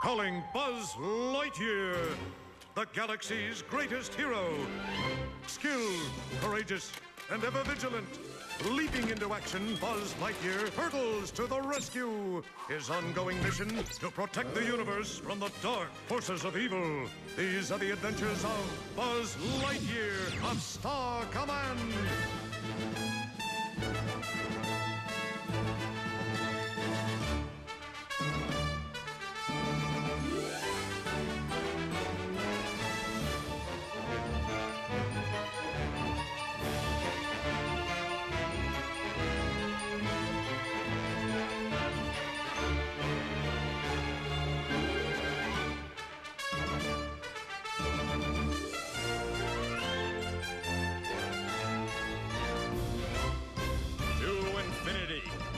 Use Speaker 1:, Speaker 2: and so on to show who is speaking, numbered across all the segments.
Speaker 1: Calling Buzz Lightyear, the galaxy's greatest hero. Skilled, courageous, and ever vigilant. Leaping into action, Buzz Lightyear hurtles to the rescue. His ongoing mission to protect the universe from the dark forces of evil. These are the adventures of Buzz Lightyear of Star Command.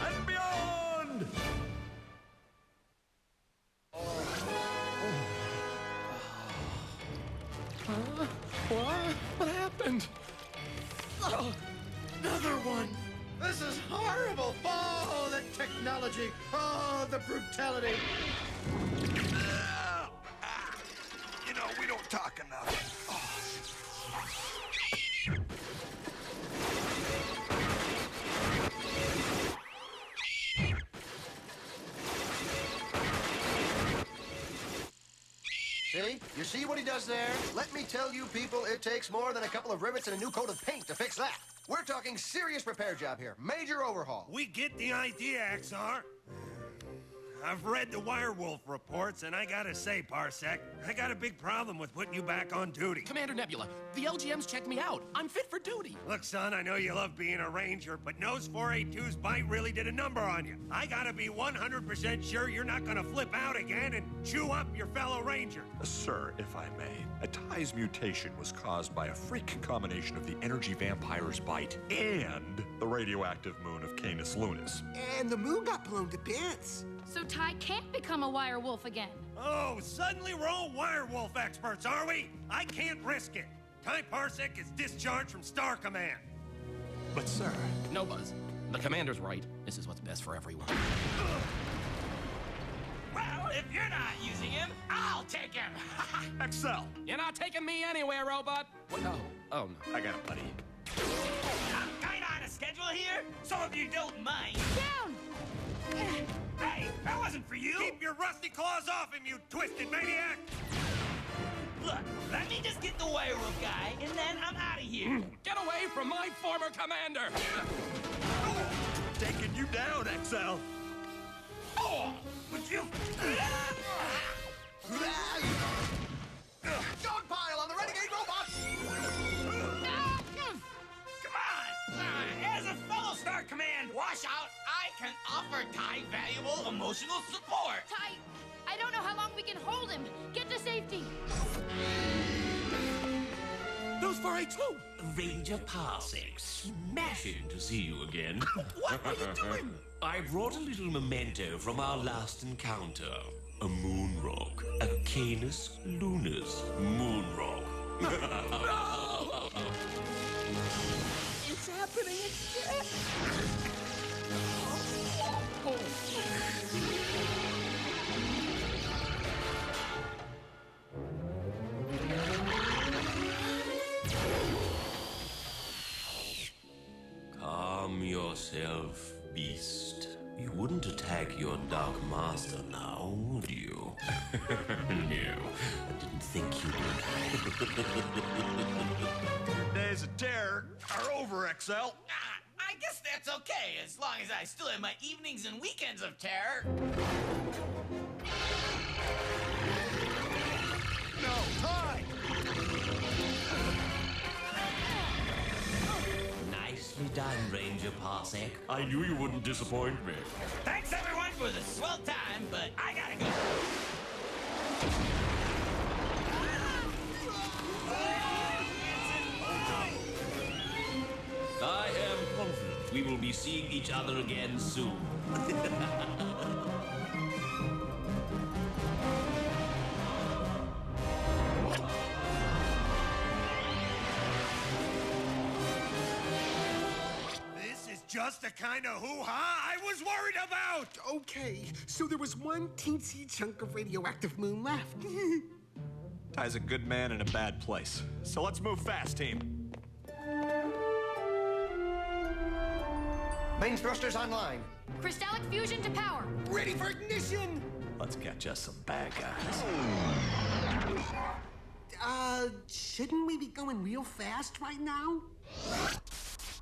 Speaker 1: And beyond!
Speaker 2: What happened? Oh, another one!
Speaker 3: This is horrible! Oh, the technology! Oh, the brutality!
Speaker 4: You know, we don't talk enough.
Speaker 3: See? You see what he does there? Let me tell you people, it takes more than a couple of rivets and a new coat of paint to fix that. We're talking serious repair job here. Major overhaul.
Speaker 5: We get the idea, XR. I've read the Wirewolf reports, and I gotta say, Parsec, I got a big problem with putting you back on duty.
Speaker 2: Commander Nebula, the LGM's checked me out. I'm fit for duty.
Speaker 5: Look, son, I know you love being a Ranger, but Nose 482's bite really did a number on you. I gotta be 100% sure you're not gonna flip out again and chew up your fellow Ranger.
Speaker 4: Sir, if I may, Atai's mutation was caused by a freak combination of the energy vampire's bite and the radioactive moon of Canis Lunis.
Speaker 6: And the moon got blown to bits.
Speaker 7: So Ty can't become a wirewolf again.
Speaker 5: Oh, suddenly we're all Wirewolf experts, are we? I can't risk it. Ty Parsec is discharged from Star Command.
Speaker 4: But, sir...
Speaker 2: No, Buzz. The Commander's right. This is what's best for everyone.
Speaker 8: Well, if you're not using him, I'll take him.
Speaker 4: Excel!
Speaker 2: You're not taking me anywhere, robot. What? Oh, no.
Speaker 4: I got it, buddy.
Speaker 8: I'm kind of on a schedule here, so if you don't mind...
Speaker 7: Down!
Speaker 8: Hey, that wasn't for you!
Speaker 5: Keep your rusty claws off him, you twisted maniac!
Speaker 8: Look, let me just get the Wirewolf guy, and then I'm out of here.
Speaker 2: Get away from my former commander!
Speaker 4: Taking you down, Excel!
Speaker 8: Oh, would you...
Speaker 3: Dog pile on the renegade robot!
Speaker 8: Come on! As a fellow Star Command washout, I can offer Ty valuable emotional support.
Speaker 7: Ty, I don't know how long we can hold him. Get to safety.
Speaker 2: Those 482!
Speaker 9: Ranger Parsec, smashing to see you again.
Speaker 2: What are you doing?
Speaker 9: I brought a little memento from our last encounter. A moon rock. A Canis Lunis moon rock.
Speaker 2: No! It's happening again!
Speaker 9: Calm yourself, beast. You wouldn't attack your Dark Master now, would you? No, I didn't think you would.
Speaker 4: Days of terror are over, Excel.
Speaker 8: I guess that's okay, as long as I still have my evenings and weekends of terror.
Speaker 4: No, Ty!
Speaker 9: Nicely done, Ranger Parsec. I knew you wouldn't disappoint me.
Speaker 8: Thanks, everyone, for the swell time, but I gotta go.
Speaker 9: I am confident we will be seeing each other again soon.
Speaker 5: just the kind of hoo-ha I was worried about!
Speaker 6: Okay, so there was one teensy chunk of radioactive moon left.
Speaker 4: Ty's a good man in a bad place. So let's move fast, team.
Speaker 3: Main thrusters online.
Speaker 7: Crystallic fusion to power.
Speaker 6: Ready for ignition!
Speaker 4: Let's catch us some bad guys.
Speaker 6: Shouldn't we be going real fast right now?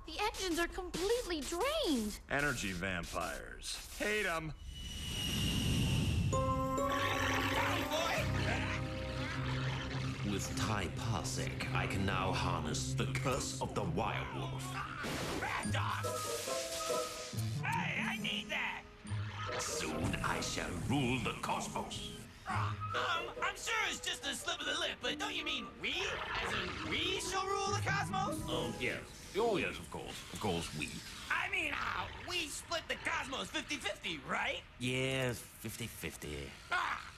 Speaker 7: The engines are completely drained.
Speaker 4: Energy vampires. Hate 'em.
Speaker 9: With Tai Parsec, I can now harness the curse of the Wirewolf.
Speaker 8: Rat dog! Hey, I need that!
Speaker 9: Soon I shall rule the cosmos.
Speaker 8: I'm sure it's just a slip of the lip, but don't you mean we? As in, we shall rule the cosmos?
Speaker 9: Oh, yes. Oh, yes, of course. Of course, we.
Speaker 8: I mean, we split the cosmos 50-50, right?
Speaker 9: Yes, 50-50.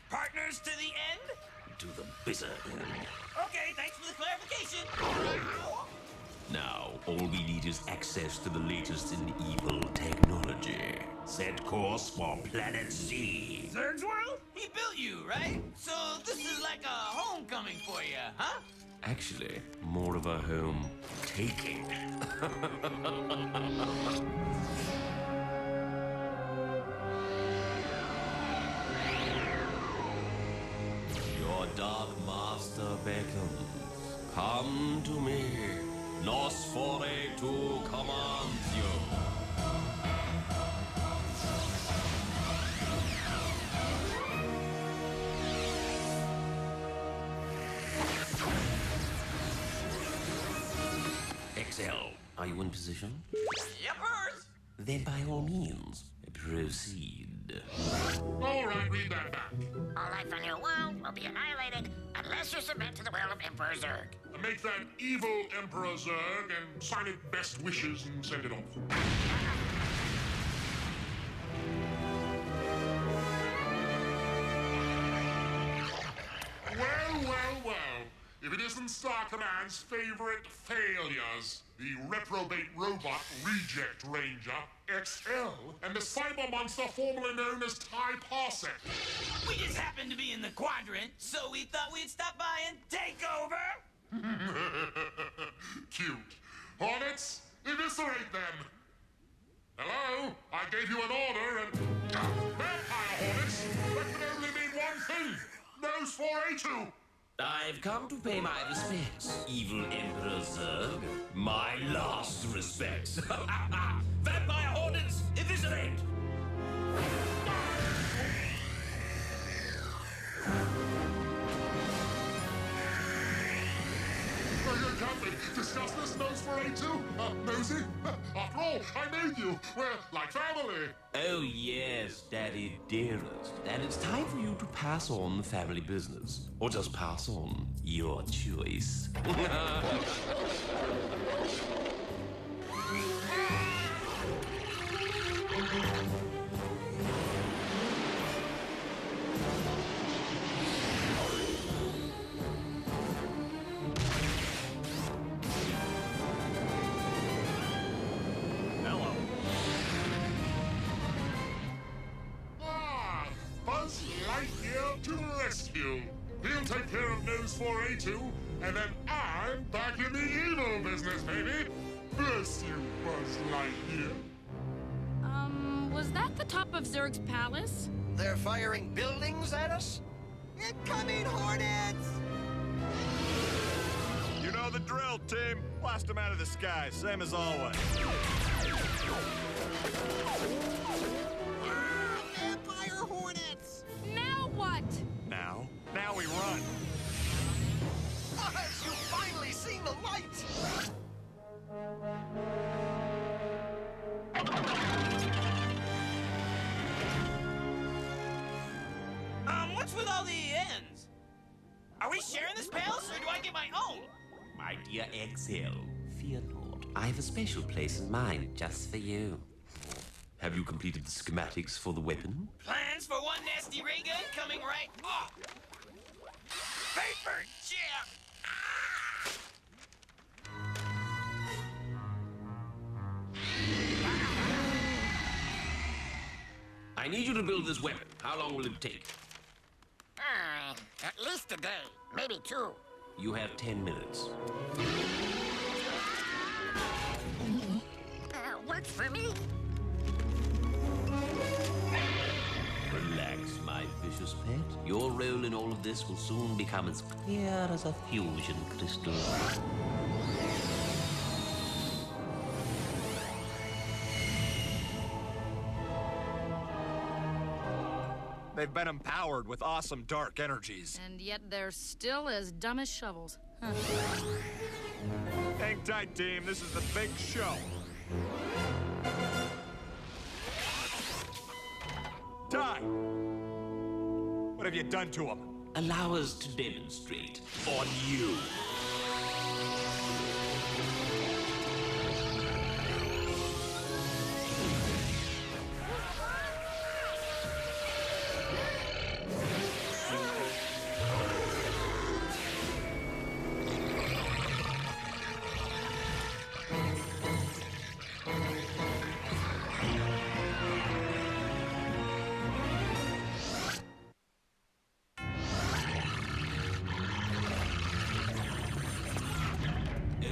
Speaker 8: Partners to the end?
Speaker 9: To the bitter end.
Speaker 8: Okay, thanks for the clarification.
Speaker 9: Now, all we need is access to the latest in evil technology. Set course for Planet Z.
Speaker 8: Zerg's World? He built you, right? So this is like a homecoming for you, huh?
Speaker 9: Actually, more of a home taking. Your Dark Master beckons. Come to me. Nosferatu commands you. Excel, are you in position?
Speaker 8: Yuppers!
Speaker 9: Then by all means, proceed.
Speaker 10: All right, read that back.
Speaker 11: All life on your world will be annihilated unless you submit to the will of Emperor Zurg.
Speaker 10: Make that evil Emperor Zurg and sign it best wishes and send it off. Well. If it isn't Star Command's favorite failures, the reprobate robot Reject Ranger, XL, and the cyber monster formerly known as Tai Parsec.
Speaker 8: We just happened to be in the quadrant, so we thought we'd stop by and take over.
Speaker 10: Cute. Hornets, eviscerate them. Hello? I gave you an order and... Vampire Hornets! That can only mean one thing! Nose 4A2!
Speaker 9: I've come to pay my respects, evil Emperor Zurg. My last respects. Vampire Hornets, eviscerate!
Speaker 10: Captain, discuss this nose for A2? Nosy? After all, I made you. We're like family.
Speaker 9: Oh, yes, Daddy dearest. And it's time for you to pass on the family business. Or just pass on your choice.
Speaker 10: Buzz Lightyear to the rescue. He'll take care of Nose 4A2, and then I'm back in the evil business, baby. Bless you, Buzz Lightyear.
Speaker 7: Was that the top of Zurg's palace?
Speaker 3: They're firing buildings at us?
Speaker 6: Incoming Hornets!
Speaker 4: You know the drill, team. Blast them out of the sky, same as always.
Speaker 6: Vampire Hornets!
Speaker 7: Now what?
Speaker 4: Now we run.
Speaker 3: Buzz, you've finally seen the light!
Speaker 8: What's with all the ends? Are we sharing this palace, or do I get my own?
Speaker 9: My dear XL, fear not. I have a special place in mind just for you. Have you completed the schematics for the weapon?
Speaker 8: Plans for one nasty ray gun coming right up. Paper chip! Ah!
Speaker 9: I need you to build this weapon. How long will it take?
Speaker 11: At least a day, maybe 2.
Speaker 9: You have 10 minutes.
Speaker 11: Works for me.
Speaker 9: Relax, my vicious pet. Your role in all of this will soon become as clear as a fusion crystal.
Speaker 4: They've been empowered with awesome dark energies.
Speaker 7: And yet they're still as dumb as shovels. Huh.
Speaker 4: Hang tight, team. This is the big show. Ty! What have you done to him?
Speaker 9: Allow us to demonstrate on you.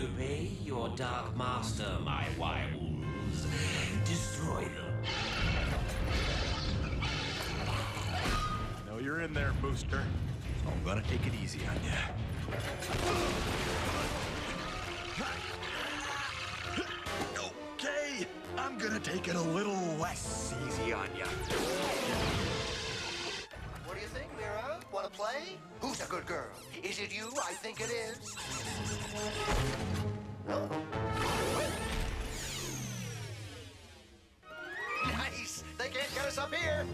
Speaker 9: Obey your dark master, my werewolves. Destroy them.
Speaker 4: I know you're in there, Booster. So I'm gonna take it easy on you. Okay, I'm gonna take it a little less easy on you.
Speaker 3: What do you think, Mira? Want to play? Who's a good girl? Is it you? I think it is. Oh. Nice! They can't get us up here!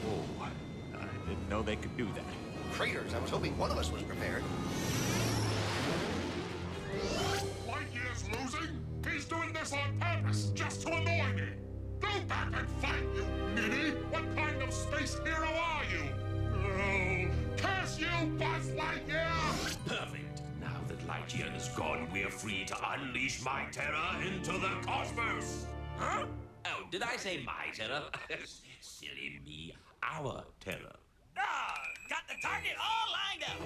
Speaker 4: Whoa, I didn't know they could do that.
Speaker 3: Traitors, I was hoping one of us was prepared.
Speaker 10: Lightyear's losing? He's doing this on purpose, just to annoy me. Go back and fight, you ninny! What kind of space hero are you? Oh, curse you, Buzz Lightyear!
Speaker 9: Perfect. Now that Lightyear is gone, we're free to unleash my terror into the cosmos. Huh? Oh, did I say my terror? Silly me. Our terror.
Speaker 8: Ah, got the target all lined up.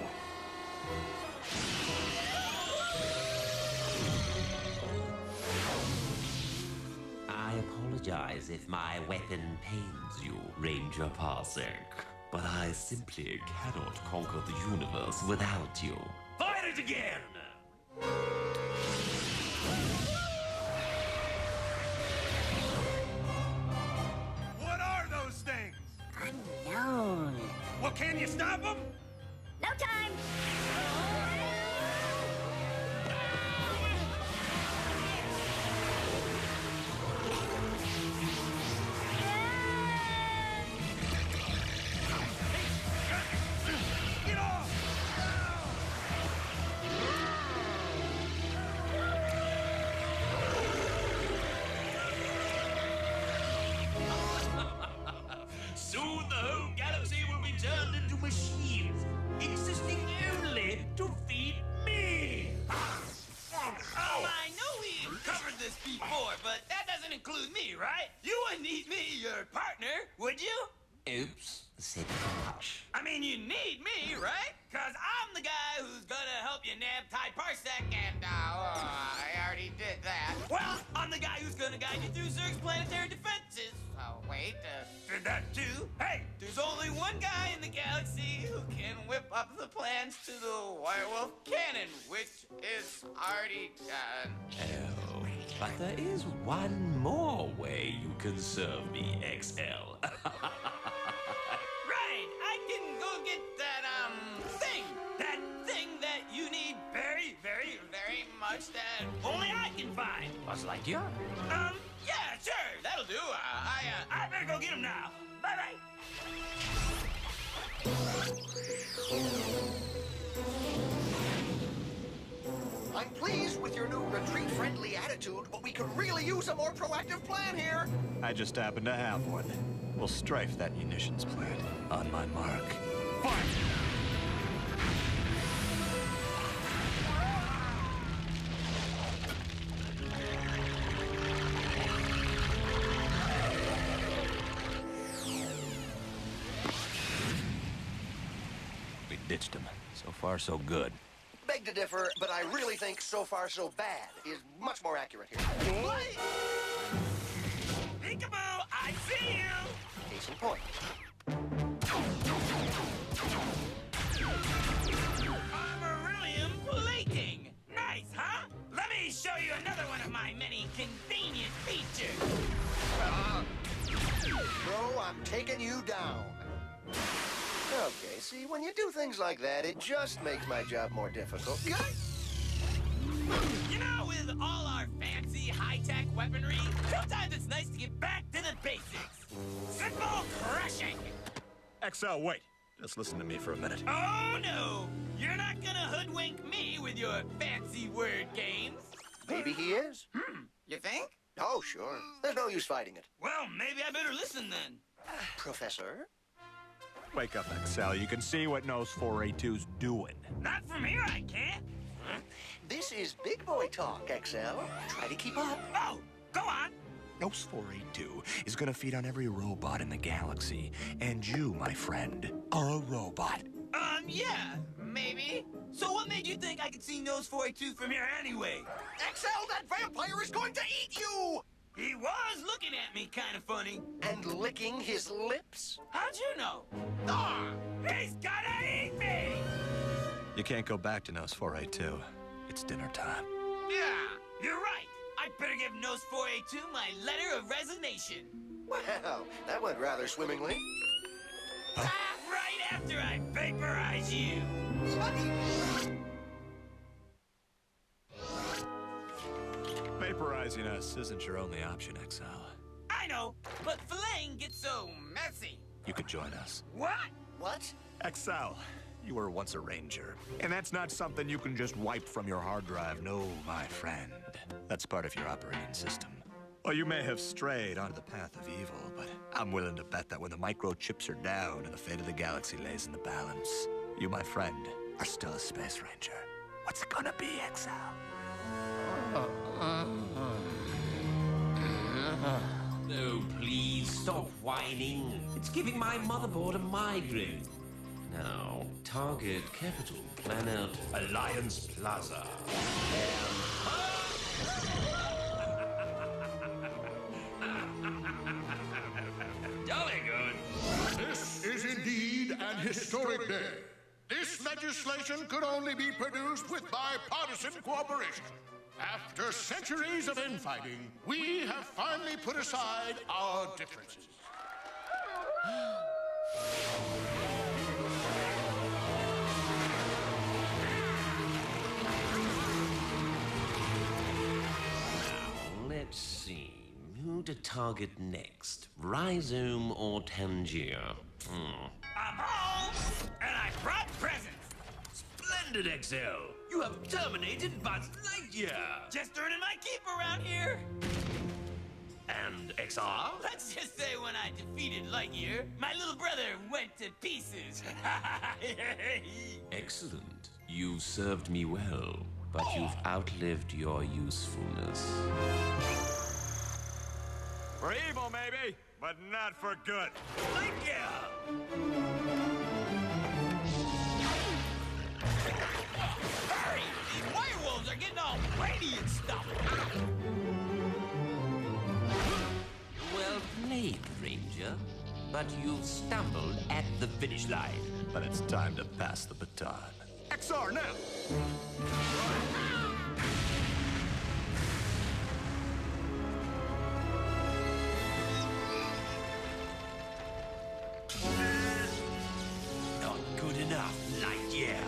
Speaker 9: I apologize if my weapon pains you, Ranger Parsec. But I simply cannot conquer the universe without you. Fire it again!
Speaker 5: What are those things?
Speaker 11: Unknown.
Speaker 5: Well, can you stop them?
Speaker 11: No time.
Speaker 5: Get off!
Speaker 9: Soon the whole galaxy will be turned into machines, existing only to feed me!
Speaker 8: Oh, I know we covered this before, but that doesn't include me, right? You wouldn't need me, your partner, would you?
Speaker 9: Oops, said much.
Speaker 8: I mean, you need me, right? Cause I'm the guy who's gonna help you nab Ty Parsec, and, I already did that. Well, I'm the guy who's gonna guide you through Zerg's planetary defenses. Oh, wait, did that too? Hey, there's only one guy in the galaxy who can whip up the plans to the werewolf cannon, which is already done.
Speaker 9: Oh, but there is one more way you can serve me, XL.
Speaker 8: Right, I can go get that, thing that you need very, very, very much that only I can find.
Speaker 9: Buzz Lightyear?
Speaker 8: Yeah, sure, that'll do. I better go get him now. Bye-bye.
Speaker 3: I'm pleased with your new retreat-friendly attitude, but we could really use a more proactive plan here.
Speaker 4: I just happen to have one. We'll strafe that munitions plant. On my mark. Fire!
Speaker 12: ditched him. So far, so good.
Speaker 3: Beg to differ, but I really think so far so bad is much more accurate here.
Speaker 8: What? Peekaboo, I see you!
Speaker 3: Case in point.
Speaker 8: Beryllium plating. Nice, huh? Let me show you another one of my many convenient features.
Speaker 3: Bro, I'm taking you down. Okay, see, when you do things like that, it just makes my job more difficult.
Speaker 8: You know, with all our fancy, high-tech weaponry, sometimes it's nice to get back to the basics. Simple crushing.
Speaker 4: XL, wait. Just listen to me for a minute.
Speaker 8: Oh, no. You're not gonna hoodwink me with your fancy word games.
Speaker 3: Maybe he is.
Speaker 8: You think?
Speaker 3: Oh, sure. There's no use fighting it.
Speaker 8: Well, maybe I better listen then.
Speaker 3: Professor?
Speaker 4: Wake up, XL. You can see what Nose 482's doing.
Speaker 8: Not from here, I can't.
Speaker 3: This is big boy talk, XL. Try to keep up.
Speaker 8: Oh, go on.
Speaker 12: Nose 482 is gonna feed on every robot in the galaxy. And you, my friend, are a robot.
Speaker 8: Yeah, maybe. So what made you think I could see Nose 482 from here anyway?
Speaker 3: XL, that vampire is going to eat you!
Speaker 8: He was looking at me kind of funny.
Speaker 3: And licking his lips?
Speaker 8: How'd you know? Ah! He's gonna eat me!
Speaker 12: You can't go back to Nose 482. It's dinner time.
Speaker 8: Yeah, you're right. I better give Nose 482 my letter of resignation.
Speaker 3: Wow, that went rather swimmingly.
Speaker 8: Right after I vaporize you.
Speaker 12: Vaporizing us isn't your only option, XL.
Speaker 8: I know, but filleting gets so messy.
Speaker 12: You could join us.
Speaker 8: What?
Speaker 3: What?
Speaker 12: XL, you were once a ranger. And that's not something you can just wipe from your hard drive. No, my friend. That's part of your operating system. Well, you may have strayed onto the path of evil, but I'm willing to bet that when the microchips are down and the fate of the galaxy lays in the balance, you, my friend, are still a space ranger. What's it gonna be, XL?
Speaker 9: Oh, please stop whining. It's giving my motherboard a migraine. Now, target capital planet Alliance Plaza.
Speaker 8: Jolly good.
Speaker 1: This is indeed an historic day. This legislation could only be produced with bipartisan cooperation. After centuries of infighting, we have finally put aside our differences.
Speaker 9: Let's see. Who to target next? Rhizome or Tangier?
Speaker 8: I'm home, and I brought presents.
Speaker 9: Splendid, XL! You have terminated Buzz Lightyear!
Speaker 8: Just earning my keep around here.
Speaker 9: And XR?
Speaker 8: Let's just say when I defeated Lightyear, my little brother went to pieces.
Speaker 9: Excellent. You've served me well, but you've outlived your usefulness.
Speaker 4: For evil, maybe, but not for good.
Speaker 8: Lightyear! Hurry! These wirewolves are getting all weighty and stuff.
Speaker 9: Well played, Ranger. But you've stumbled at the finish line.
Speaker 12: But it's time to pass the baton.
Speaker 4: XR now!
Speaker 9: Not good enough, Lightyear.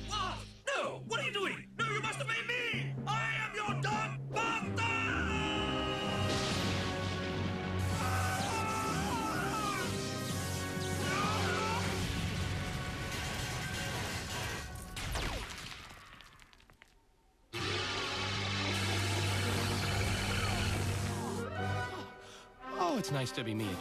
Speaker 9: What? No! What are you doing? No, you must obey me! I am your dog master!
Speaker 2: Oh, it's nice to be me again.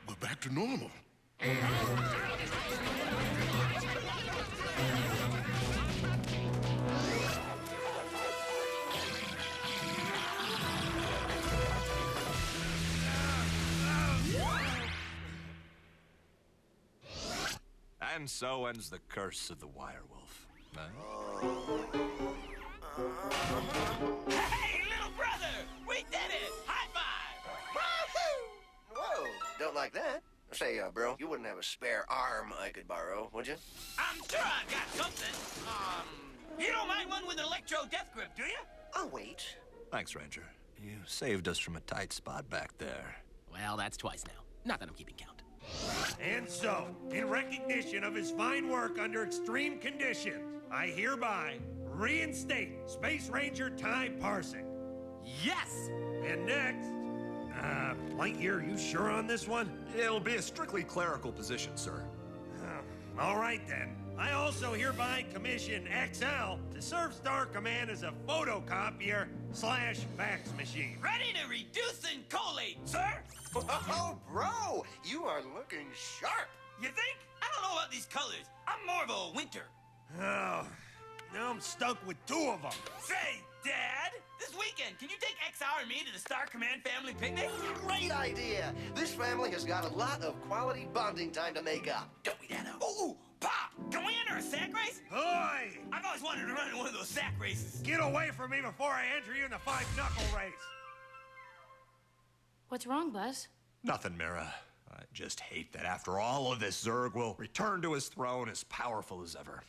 Speaker 1: We're back to normal.
Speaker 12: And so ends the curse of the wirewolf.
Speaker 8: Hey, little brother! We did it! High five!
Speaker 3: Woohoo! Whoa, don't like that. Say, bro, you wouldn't have a spare arm I could borrow, would you?
Speaker 8: I'm sure I've got something. You don't mind one with an electro death grip, do you?
Speaker 3: I'll wait.
Speaker 12: Thanks, Ranger. You saved us from a tight spot back there.
Speaker 2: Well, that's twice now. Not that I'm keeping count.
Speaker 5: And so, in recognition of his fine work under extreme conditions, I hereby reinstate Space Ranger Ty Parsec.
Speaker 2: Yes!
Speaker 5: And next, Lightyear, you sure on this one?
Speaker 12: It'll be a strictly clerical position, sir.
Speaker 5: All right, then. I also hereby commission XL to serve Star Command as a photocopier / fax machine.
Speaker 8: Ready to reduce and collate, sir?
Speaker 3: Oh, bro, you are looking sharp.
Speaker 8: You think? I don't know about these colors. I'm more of a winter.
Speaker 5: Oh, now I'm stuck with 2 of them.
Speaker 8: Say, Dad, this weekend, can you take XR and me to the Star Command family picnic?
Speaker 3: Great idea. This family has got a lot of quality bonding time to make up. Don't we, Dano?
Speaker 8: Ooh, Pop, can we enter a sack race?
Speaker 5: Hoy!
Speaker 8: I've always wanted to run in one of those sack races.
Speaker 5: Get away from me before I enter you in the 5-knuckle race.
Speaker 7: What's wrong, Buzz?
Speaker 12: Nothing, Mira. I just hate that after all of this, Zurg will return to his throne as powerful as ever.